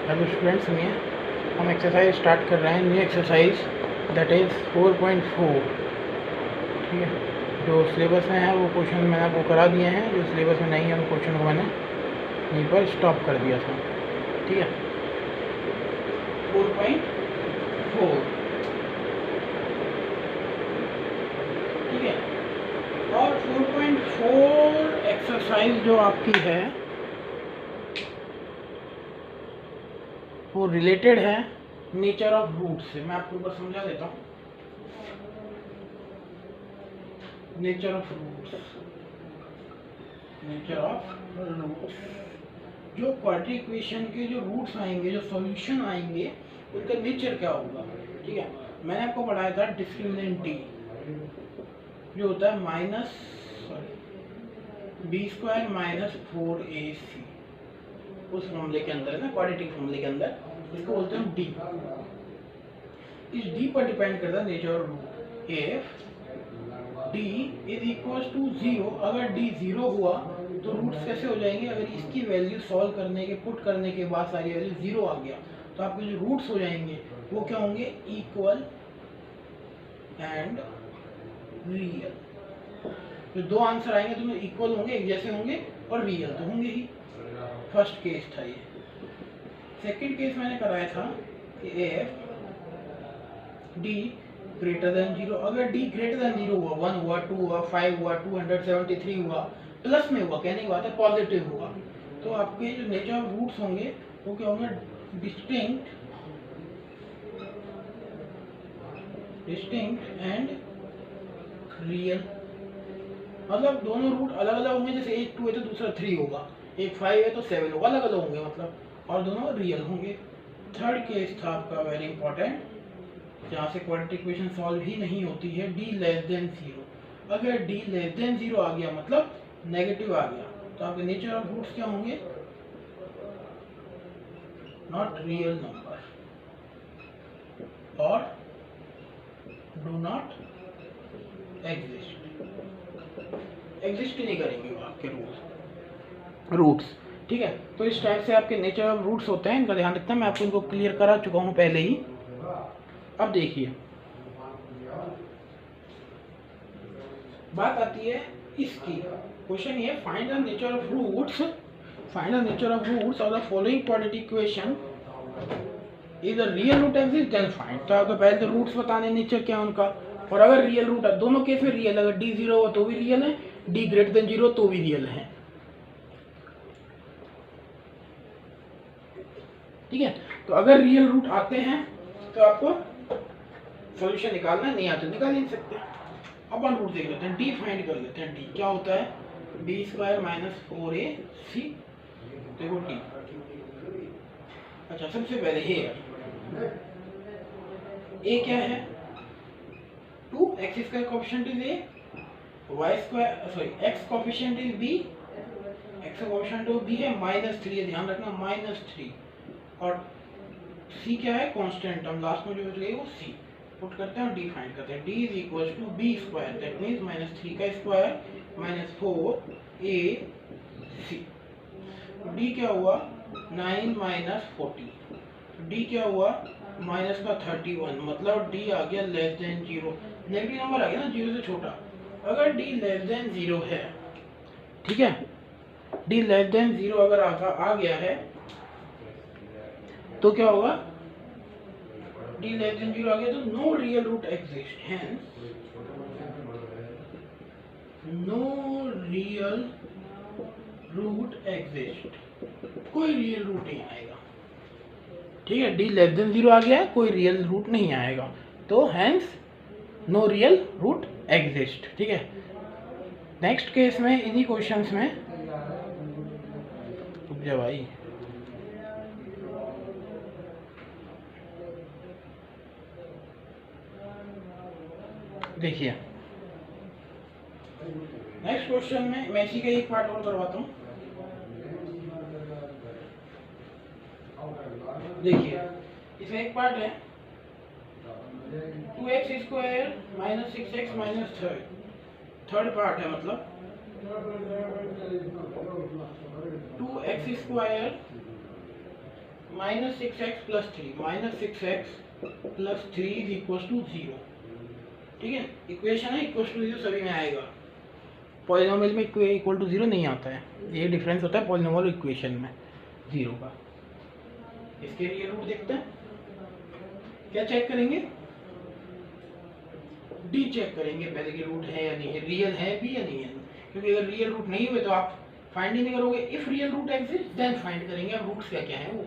Hello students, में हम exercise start कर रहे हैं। New exercise that is 4.4। ठीक है, जो सिलेबस में है वो क्वेश्चन मैंने आपको करा दिए हैं। जो सिलेबस में नहीं है उन क्वेश्चन को मैंने यहीं पर स्टॉप कर दिया था। ठीक है, 4.4। ठीक है, और 4.4 एक्सरसाइज जो आपकी है वो रिलेटेड है नेचर ऑफ रूट से। मैं आपको ऊपर समझा देता हूँ। Nature of roots, nature of roots, जो क्वाड्रेटिक इक्वेशन के जो रूट्स आएंगे, जो सॉल्यूशन आएंगे, उनका नेचर क्या होगा। ठीक है, मैंने आपको पढ़ाया था डिस्क्रिमिनेंट डी जो होता है minus B square minus 4ac। उस फॉर्मूले के अंदर है ना, क्वाड्रेटिक फॉर्मूले के अंदर, इसको बोलते हैं डी। इस डी पर डिपेंड करता है nature of root. If d is equal to 0, अगर d 0 हुआ तो रूट्स कैसे हो जाएंगे। अगर इसकी वैल्यू सॉल्व करने के, पुट करने के बाद सारी वैल्यू 0 आ गया तो आपके जो रूट्स हो जाएंगे वो क्या होंगे, इक्वल एंड रियल। तो दो आंसर आएंगे, दोनों इक्वल होंगे, एक जैसे होंगे, और रियल तो होंगे ही। फर्स्ट केस था ये। सेकंड केस मैंने कराया था कि इफ d ग्रेटर देन 0, अगर d ग्रेटर देन 0 हुआ, 1 हुआ, 2 हुआ, 5 हुआ, 273 हुआ, प्लस में हुआ, कहने की बात है पॉजिटिव हुआ, तो आपके जो नेचर ऑफ रूट्स होंगे वो क्या होंगे, डिस्टिंक्ट एंड रियल। मतलब दोनों रूट अलग अलग होंगे, जैसे एक 2 है तो दूसरा 3 होगा, एक 5 है तो 7 होगा, अलग अलग होंगे मतलब, और दोनों रियल होंगे। थर्ड केस था आपका वेरी इंपॉर्टेंट, जहाँ से क्वाड्रेटिक इक्वेशन सॉल्व ही नहीं होती है, d लेस देन 0। अगर d लेस देन 0 आ गया मतलब नेगेटिव आ गया, तो आपके नेचर ऑफ रूट्स क्या होंगे, नॉट रियल नंबर और डू नॉट एग्जिस्ट ही नहीं करेंगे वो आपके रूट्स। ठीक है, तो इस टाइप से आपके नेचर ऑफ रूट्स होते हैं, इनका ध्यान रखना। मैं आपको इनको क्लियर करा चुका हूँ पहले ही। अब देखिए, बात आती है इसकी। क्वेश्चन ये, find the nature of roots, find the nature of roots of the following quadratic equation. If the real root exist then find. तो आपको पहले तो रूट्स बताने, नेचर क्या है उनका, और अगर रियल रूट है, दोनों केस में रियल, अगर d 0 हो तो भी रियल है, d ग्रेटर देन 0 तो भी रियल है। ठीक है, तो अगर रियल रूट आते हैं तो आपको सॉल्यूशन निकालना है, नहीं आते निकाल नहीं सकते। अपन रूट देख लेते हैं, डी फाइंड कर लेते हैं। डी क्या होता है, बी स्क्वायर माइनस 4ac। देखो डी, अच्छा सबसे पहले ए क्या है, 2, X square coefficient is A, Y square sorry X coefficient is B, X coefficient of B है -3, ध्यान रखना -3, और सी क्या है, कांस्टेंट टर्म, लास्ट में जो बच गई वो सी। पुट करते हैं और डी फाइंड करते हैं। d is equal to B square, that means -3 का स्क्वायर -4ac। d क्या हुआ, 9 माइनस 40, d क्या हुआ, माइनस का 31, मतलब d आ गया लेस देन 0। नेगेटिव नंबर आ गया ना, 0 से छोटा। अगर d लेस देन 0 है, ठीक है, d लेस देन 0 अगर आ गया है तो क्या होगा, d लेस देन 0 आ गया तो no real root exist, hence no real root exist, कोई रियल रूट नहीं आएगा। ठीक है, d लेस देन 0 आ गया है, कोई रियल रूट नहीं आएगा, तो hence no real root exist. ठीक है, नेक्स्ट केस में इन्हीं क्वेश्चंस में, रुक जा भाई, देखिए नेक्स्ट क्वेश्चन में मैं इसी का एक पार्ट और करवाता हूँ। देखिए इसमें एक पार्ट है 2x square minus 6x minus 3, third part है, मतलब 2x स्क्वायर -6x + 3 -6x + 3 = 0। ठीक है, इक्वेशन है इक्वल टू 0 सभी में आएगा। पॉलिनोमियल में इक्वल टू 0 नहीं आता है, ये डिफरेंस होता है पॉलिनोमियल इक्वेशन में 0 का। इसके रियल रूट देखते हैं, क्या चेक करेंगे, डी चेक करेंगे पहले कि रूट है या नहीं है, रियल है भी या नहीं है, क्योंकि अगर रियल रूट नहीं हुए तो आप फाइंड ही नहीं करोगे। If real root exist then find करेंगे अब रूट्स क्या क्या है वो।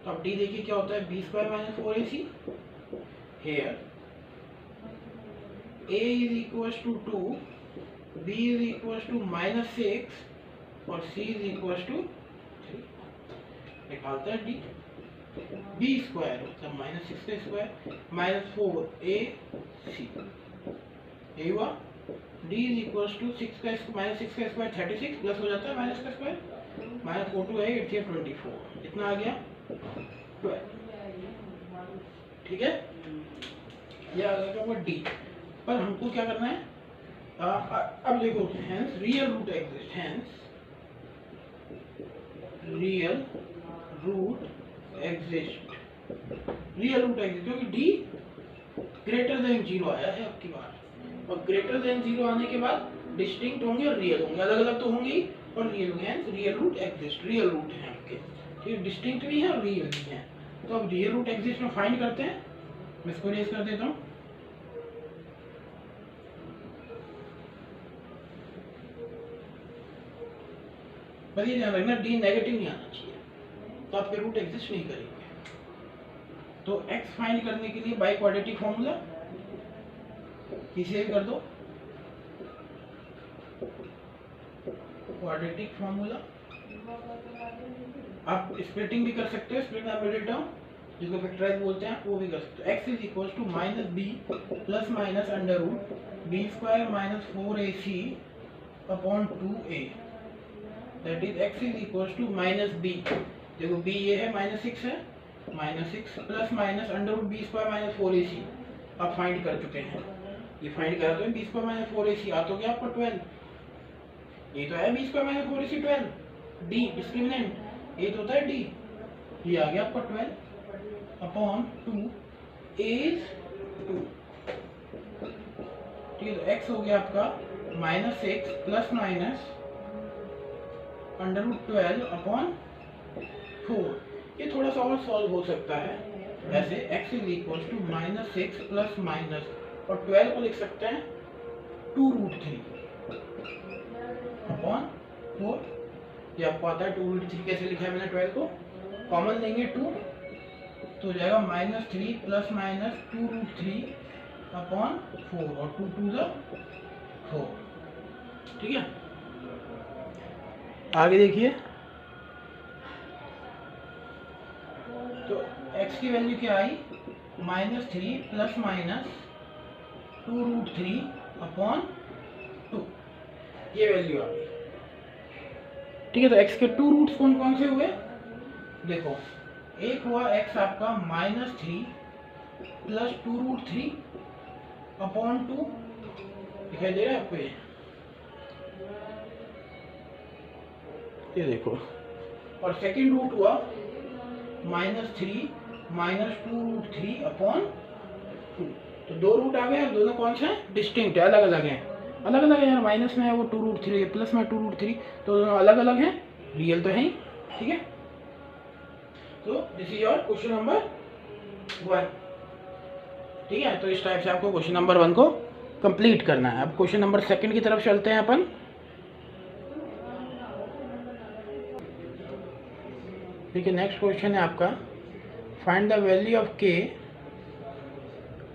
तो अब डी देखिए क्या होता है, b² - 4ac here a = 2, b = -6 और c = 3। निकालते हैं डी, b² मतलब -6² -4ac ये हुआ। d = 6 का -6² 36 प्लस हो जाता है माइनस का स्क्वायर, -4 है 8 है 24, इतना आ गया 12। ठीक है, ये आ गया वो डी। पर हमको क्या करना है, अब देखो, hence real root exist, hence real root exist, real root exist, क्योंकि डी ग्रेटर देन 0 आया है आपकी बार, और ग्रेटर देन 0 आने के बाद डिस्टिंक्ट होंगे और रियल होंगे, अलग अलग तो होंगे ही और रियल होंगे, hence real root exist, real root है आपके। ठीक है, डिस्टिंक्ट भी है और रियल भी है। तो अब रियल रूट एग्जिस्ट में फाइंड करते हैं, मैं इसको रेज कर देता हूँ। पर ये ध्यान रखना डी नेगेटिव नहीं आना चाहिए, तो आपके रूट एग्जिस्ट नहीं करेंगे। तो x फाइंड करने के लिए बाय क्वाड्रेटिक फॉर्मूला इसे कर दो, क्वाड्रेटिक फॉर्मूला। आप स्प्लिटिंग भी कर सकते हो, स्प्लिट एंड मिडिल टर्म जिसको फैक्टराइज बोलते हैं, वो भी कर सकते हो। x = -b ± b² - 4ac/2a, that is x = -b। देखो b ये है -6 है, -6 प्लस माइनस √b² - 4ac आप फाइंड कर चुके हैं। ये फाइंड करा तो b² - 4ac आ तो गया आपको 12, ये तो है b² - 4ac 12, d डिस्क्रिमिनेंट ये तो होता है d, ये आ गया आपका 12/2 is 2। ठीक है, तो x हो गया आपका -6 प्लस माइनस √12/4। ये थोड़ा सा और सॉल्व हो सकता है, वैसे x = -6 प्लस माइनस और 12 को लिख सकते हैं 2√3/4। ये आपको आता है 2√3 कैसे लिखा है मैंने, 12 को कॉमन लेंगे 2 तो हो जाएगा -3 प्लस माइनस 2√3/4 और 2 2 = 4। ठीक है, आगे देखिए, तो x की वैल्यू क्या आई, -3 प्लस माइनस 2√3/2, ये वैल्यू आ गई। ठीक है, तो x के 2 रूट्स कौन कौन से हुए, देखो एक हुआ x आपका -3 प्लस 2√3/2, दिखाई दे रहा है आपको ये देखो, और सेकंड रूट हुआ -3 माइनस 2√3/2। तो दो रूट आ गए, दोनों कौन से हैं, डिस्टिंक्ट है, अलग अलग हैं, अलग अलग है यार, माइनस में है वो 2√3 प्लस में 2√3, तो दोनों अलग अलग हैं, रियल तो है ही। ठीक है, तो this is your question number 1। ठीक है, तो इस टाइप से आपको क्वेश्चन नंबर 1 को कंप्लीट करना है। अब क्वेश्चन नंबर 2 की तरफ चलते हैं अपन। ठीक है, नेक्स्ट क्वेश्चन है आपका, find the value of k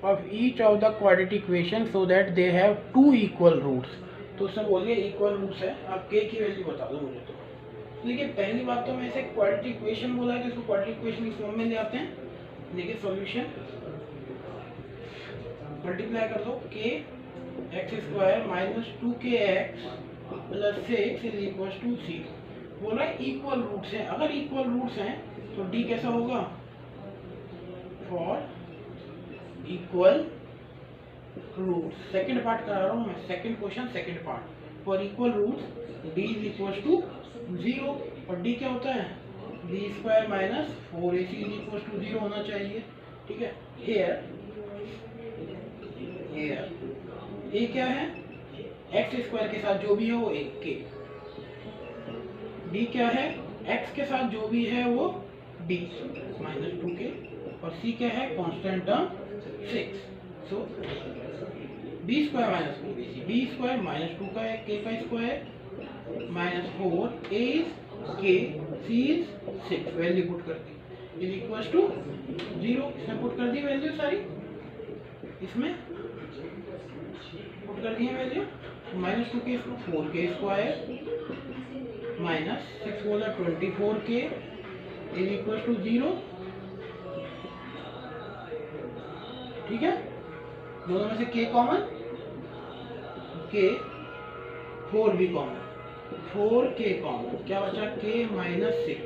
of each of the quadratic equation so that they have 2 equal roots. तो उसने बोलिए इक्वल रूट्स है, आप k की वैल्यू बता दो मुझे। तो देखिए, पहली बात तो मैं इसे क्वाड्रेटिक इक्वेशन बोला है, तो इसको क्वाड्रेटिक इक्वेशन की फॉर्म में ले आते हैं। देखिए सॉल्यूशन, मल्टीप्लाई कर दो k x² - 2kx + 6 = 0। बोला इक्वल रूट्स हैं, अगर इक्वल रूट्स हैं तो d कैसा होगा, for equal roots. Second part करा रहा हूँ मैं, second question second part, for equal roots d = 0, और d क्या होता है, B square minus 4ac is equal to 0 होना चाहिए। ठीक है, हेयर ए क्या है, एक्स स्क्वायर के साथ जो भी है वो एक के, डी क्या है, एक्स के साथ जो भी है वो डी माइनस 2k, और सी क्या है, constant term 6। So B square minus 4ac, B square minus 2 का है, के का स्क्वायर माइनस 4, ए इज के, सी इज 6, वैल्यू पुट कर दी इज इक्वल टू 0। इसमें पुट कर दी वैल्यू सारी, इसमें पुट कर दी है value, minus 2k 4k square minus 6 बोला 24k इज इक्वल टू 0। ठीक है, दोनों में से k कॉमन, k 4 भी कॉमन, 4k कॉमन, क्या बचा k minus 6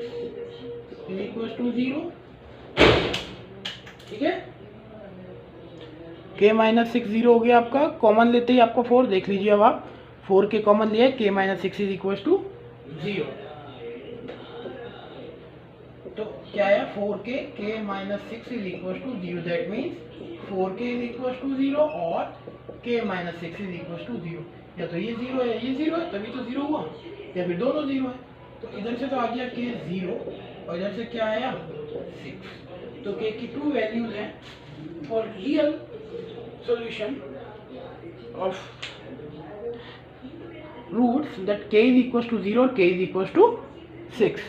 is equal to 0। ठीक है, k माइनस 6 0 हो गया आपका, कॉमन लेते ही आपको 4 देख लीजिए। अब आप 4k कॉमन लिया, k minus 6 is equal to 0। तो क्या है, 4k k minus 6 is equal to 0, that means 4k is equal to 0 और k minus 6 is equal to 0। या तो ये 0 है, ये 0 है, तभी तो 0 हुआ, या फिर दोनों 0 है। तो इधर से तो आ गया k 0 और इधर से क्या आया 6। तो k की 2 वैल्यूज हैं for real solution of roots that k is equals to 0 और k is equals to 6।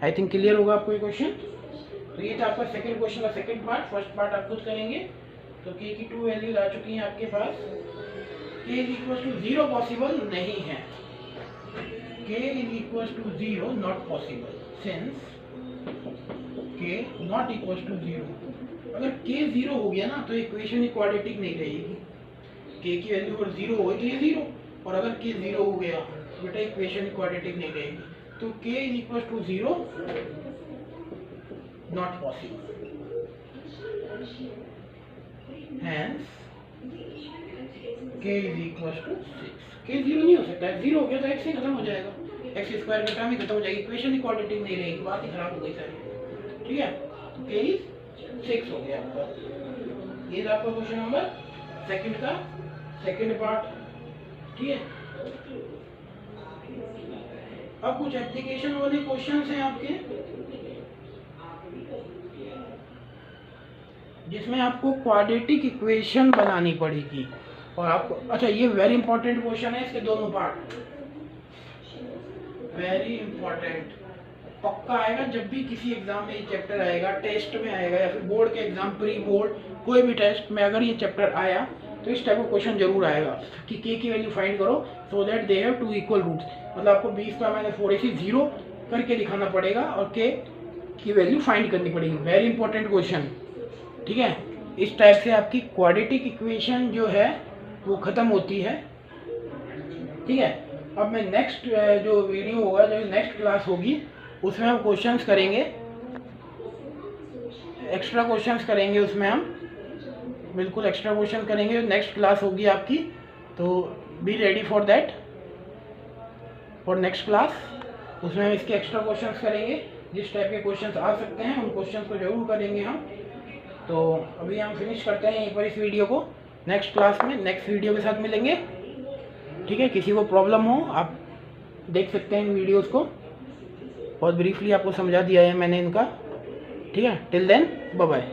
I think clear होगा आपको ये क्वेश्चन। तो ये था आपका सेकंड क्वेश्चन का सेकंड पार्ट, फर्स्ट पार्ट आप खुद करेंगे। तो k की 2 वैल्यूज आ चुकी हैं आपके पास। k is equals to 0 possible नहीं है, k is equals to 0 not possible, since k not equals to 0। अगर k 0 हो गया ना तो इक्वेशन ही क्वाड्रेटिक नहीं रहेगी। k की वैल्यू अगर 0 हो तो ये 0, और अगर k 0 हो गया तो बेटा इक्वेशन ही क्वाड्रेटिक नहीं रहेगी। तो k is equal to 0 not possible, hence k is equal to 6। k 0 नहीं हो सकता है, 0 हो गया तो x ही खत्म हो जाएगा, x स्क्वायर का टर्म ही खत्म हो जाएगी, इक्वेशन ही क्वाड्रेटिक नहीं रहेगी, बात ही खराब हो गई सारी। ठीक है, k इज 6 हो गया आपका। ये था आपका क्वेश्चन नंबर सेकंड का सेकंड पार्ट। ठीक है, अब कुछ एप्लीकेशन वाले क्वेश्चंस हैं आपके, जिसमें आपको क्वाड्रेटिक इक्वेशन बनानी पड़ेगी। और आपको, अच्छा ये वेरी इंपॉर्टेंट क्वेश्चन है, इसके दोनों पार्ट वेरी इंपॉर्टेंट, पक्का आएगा जब भी किसी एग्जाम में ये चैप्टर आएगा, टेस्ट में आएगा या फिर बोर्ड के एग्जाम, प्री बोर्ड कोई भी टेस्ट में अगर ये चैप्टर आया तो इस टाइप का क्वेश्चन जरूर आएगा कि k की वैल्यू फाइंड करो so that they have 2 equal roots. मतलब आपको b स्क्वायर माइनस 4ac 0 करके दिखाना पड़ेगा और k की वैल्यू फाइंड करनी पड़ेगी। Very important question. ठीक है, इस टाइप से आपकी क्वाड्रेटिक इक्वेशन जो है वो खत्म होती है। ठीक है, अब मैं नेक्स्ट जो वीडियो होगा, जो नेक्स्ट क्लास होगी, उसमें हम क्वेश्चंस करेंगे, एक्स्ट्रा क्वेश्चंस करेंगे, उसमें हम बिल्कुल एक्स्ट्रा क्वेश्चन करेंगे। नेक्स्ट क्लास होगी आपकी, तो be ready for that, for next class. उसमें हम इसके एक्स्ट्रा क्वेश्चंस करेंगे, जिस टाइप के क्वेश्चंस आ सकते हैं उन क्वेश्चंस को जरूर करेंगे हम। तो अभी हम फिनिश करते हैं यहीं पर इस वीडियो को, नेक्स्ट क्लास में नेक्स्ट वीडियो के साथ मिलेंगे। ठीक है, किसी को प्रॉब्लम हो आप देख सकते हैं इन वीडियोज़ को, बहुत ब्रीफली आपको समझा दिया है मैंने इनका। ठीक है, टिल देन बाय बाय।